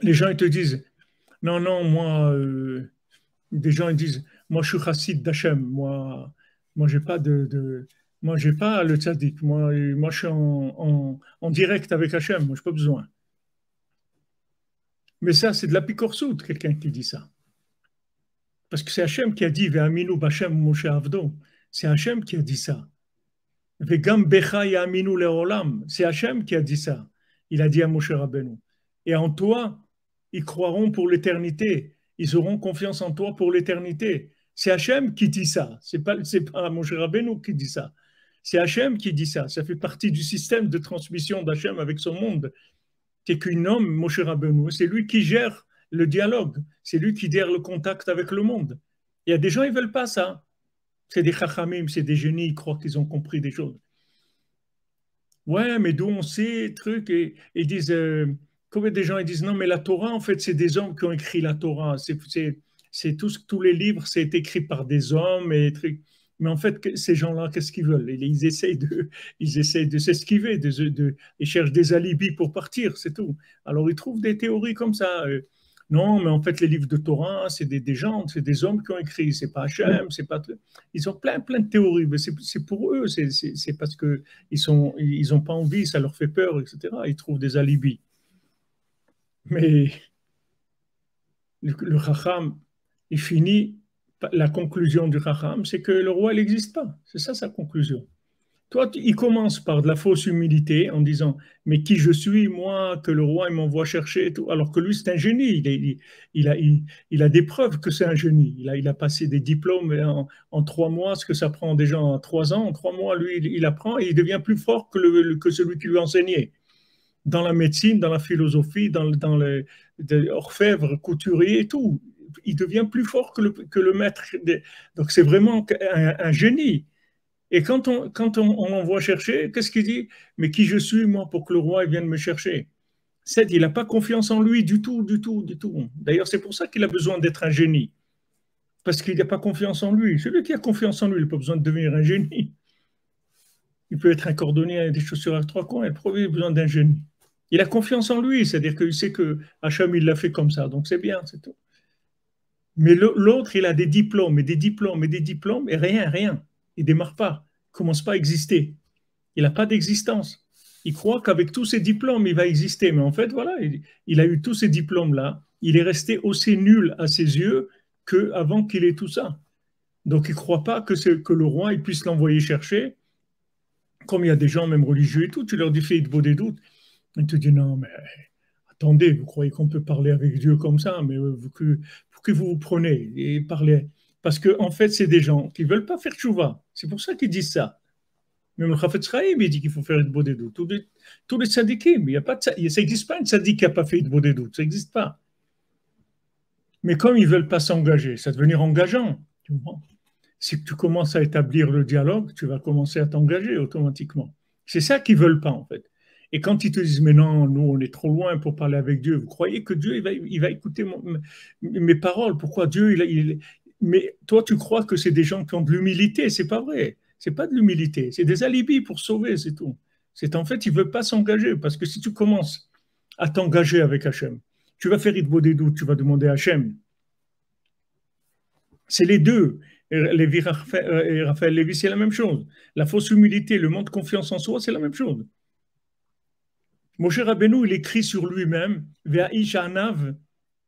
Les gens ils te disent, non, non, moi, des gens ils disent, moi je suis chassid d'Hachem, moi j'ai pas moi j'ai pas le tzaddik, moi je suis en direct avec Hachem, moi je n'ai pas besoin. Mais ça, c'est de la picorsoute, quelqu'un qui dit ça. Parce que c'est Hachem qui a dit, Ve'aminu b'Hachem Moshe Avdo. C'est Hachem qui a dit ça. Ve'gam becha ya'aminu le'olam. C'est Hachem qui a dit ça. Il a dit à Moshe Rabbeinu. Et en toi, ils croiront pour l'éternité. Ils auront confiance en toi pour l'éternité. C'est Hachem qui dit ça. C'est pas Moshe Rabbeinu qui dit ça. C'est Hachem qui dit ça. Ça fait partie du système de transmission d'Hachem avec son monde. C'est qu'un homme, Moshe Rabbeinu, c'est lui qui gère le dialogue. C'est lui qui gère le contact avec le monde. Il y a des gens, ils ne veulent pas ça. C'est des chachamim, c'est des génies, ils croient qu'ils ont compris des choses. Ouais, mais d'où on sait, truc, et ils disent, combien des gens ils disent, non, mais la Torah, en fait, c'est des hommes qui ont écrit la Torah. C'est tous les livres, c'est écrit par des hommes et trucs. Mais en fait, ces gens-là, qu'est-ce qu'ils veulent? Ils essayent de s'esquiver, ils cherchent des alibis pour partir, c'est tout. Alors ils trouvent des théories comme ça. Non, mais en fait, les livres de Torah, c'est des gens, c'est des hommes qui ont écrit, c'est pas Hachem, c'est pas. Ils ont plein de théories, mais c'est pour eux, c'est parce que ils ont pas envie, ça leur fait peur, etc. Ils trouvent des alibis. Mais le Chacham, il finit, la conclusion du Chacham, c'est que le roi, il n'existe pas. C'est ça sa conclusion. Toi, il commence par de la fausse humilité en disant, mais qui je suis, moi, que le roi il m'envoie chercher, et tout. Alors que lui, c'est un génie. Il a des preuves que c'est un génie. Il a passé des diplômes en 3 mois, ce que ça prend déjà en 3 ans. En 3 mois, lui, il apprend et il devient plus fort que celui qui lui enseignait. Dans la médecine, dans la philosophie, dans les orfèvre, couturier et tout. Il devient plus fort que le maître. Donc, c'est vraiment un génie. Et quand on l'envoie chercher, qu'est-ce qu'il dit? Mais qui je suis, moi, pour que le roi vienne me chercher? C'est, il n'a pas confiance en lui du tout, du tout, du tout. D'ailleurs, c'est pour ça qu'il a besoin d'être un génie. Parce qu'il n'a pas confiance en lui. Celui qui a confiance en lui, il n'a pas besoin de devenir un génie. Il peut être un cordonnier avec des chaussures à 3 coins, il a besoin d'un génie. Il a confiance en lui, c'est-à-dire qu'il sait que Hacham, il l'a fait comme ça, donc c'est bien, c'est tout. Mais l'autre, il a des diplômes, et des diplômes, et des diplômes, et rien, rien. Il ne démarre pas, il ne commence pas à exister. Il n'a pas d'existence. Il croit qu'avec tous ces diplômes, il va exister. Mais en fait, voilà, il a eu tous ces diplômes-là. Il est resté aussi nul à ses yeux qu'avant qu'il ait tout ça. Donc, il ne croit pas que le roi il puisse l'envoyer chercher. Comme il y a des gens, même religieux et tout, tu leur dis fais de beau des doutes. Ils te disent non, mais attendez, vous croyez qu'on peut parler avec Dieu comme ça, mais pour que vous vous prenez et parlez. Parce qu'en fait, c'est des gens qui ne veulent pas faire tchouva. C'est pour ça qu'ils disent ça. Même le Chafetz Chaim, il dit qu'il faut faire une bodé doute. Tous les tzadikim, il y a pas de, ça n'existe pas un tzadik qui n'a pas fait une bodé doute. Ça n'existe pas. Mais comme ils ne veulent pas s'engager, ça va devenir engageant. Tu comprends? Si tu commences à établir le dialogue, tu vas commencer à t'engager automatiquement. C'est ça qu'ils ne veulent pas, en fait. Et quand ils te disent, mais non, nous, on est trop loin pour parler avec Dieu, vous croyez que Dieu, il va écouter mes paroles? Pourquoi Dieu, mais toi, tu crois que c'est des gens qui ont de l'humilité. C'est pas vrai. C'est pas de l'humilité. C'est des alibis pour sauver, c'est tout. C'est en fait, ils ne veulent pas s'engager. Parce que si tu commences à t'engager avec Hachem, tu vas faire Itbo des doutes, tu vas demander à Hachem. C'est les deux. Raphaël Lévy, c'est la même chose. La fausse humilité, le manque de confiance en soi, c'est la même chose. Moshe Rabbeinu, il écrit sur lui-même, Ve'aish anav,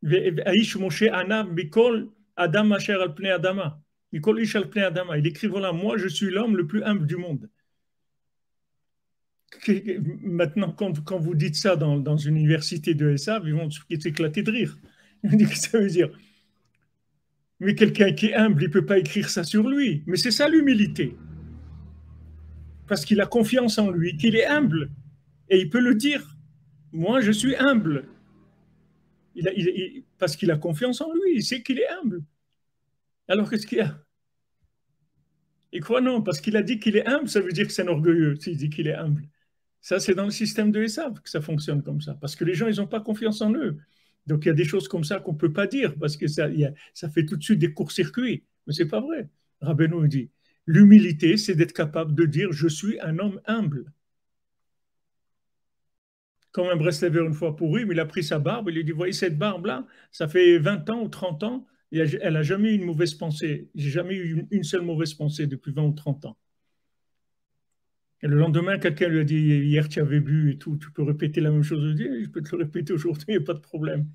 Ve'aish Moshe anav, Mikol Adam asher al pnei Adama. Mikol ish al pnei Adama. Il écrit, voilà, moi, je suis l'homme le plus humble du monde. Maintenant, quand vous dites ça dans une université de SA, ils vont s'éclater de rire. Ils vont dire que ça veut dire. Mais quelqu'un qui est humble, il ne peut pas écrire ça sur lui. Mais c'est ça l'humilité. Parce qu'il a confiance en lui, qu'il est humble. Et il peut le dire. Moi, je suis humble. Parce qu'il a confiance en lui, il sait qu'il est humble. Alors qu'est-ce qu'il y a? Il croit non, parce qu'il a dit qu'il est humble, ça veut dire que c'est un orgueilleux, s'il dit qu'il est humble. Ça, c'est dans le système de Esav que ça fonctionne comme ça. Parce que les gens, ils n'ont pas confiance en eux. Donc, il y a des choses comme ça qu'on ne peut pas dire, parce que ça fait tout de suite des courts-circuits. Mais ce n'est pas vrai. Rabbeinu dit, l'humilité, c'est d'être capable de dire, je suis un homme humble. comme un Breslever une fois pourri, mais il a pris sa barbe, il lui dit, voyez cette barbe-là, ça fait 20 ans ou 30 ans, et elle n'a jamais eu une mauvaise pensée. J'ai jamais eu une seule mauvaise pensée depuis 20 ou 30 ans. Et le lendemain, quelqu'un lui a dit, hier tu avais bu et tout, tu peux répéter la même chose. Je dis, je peux te le répéter aujourd'hui, il n'y a pas de problème.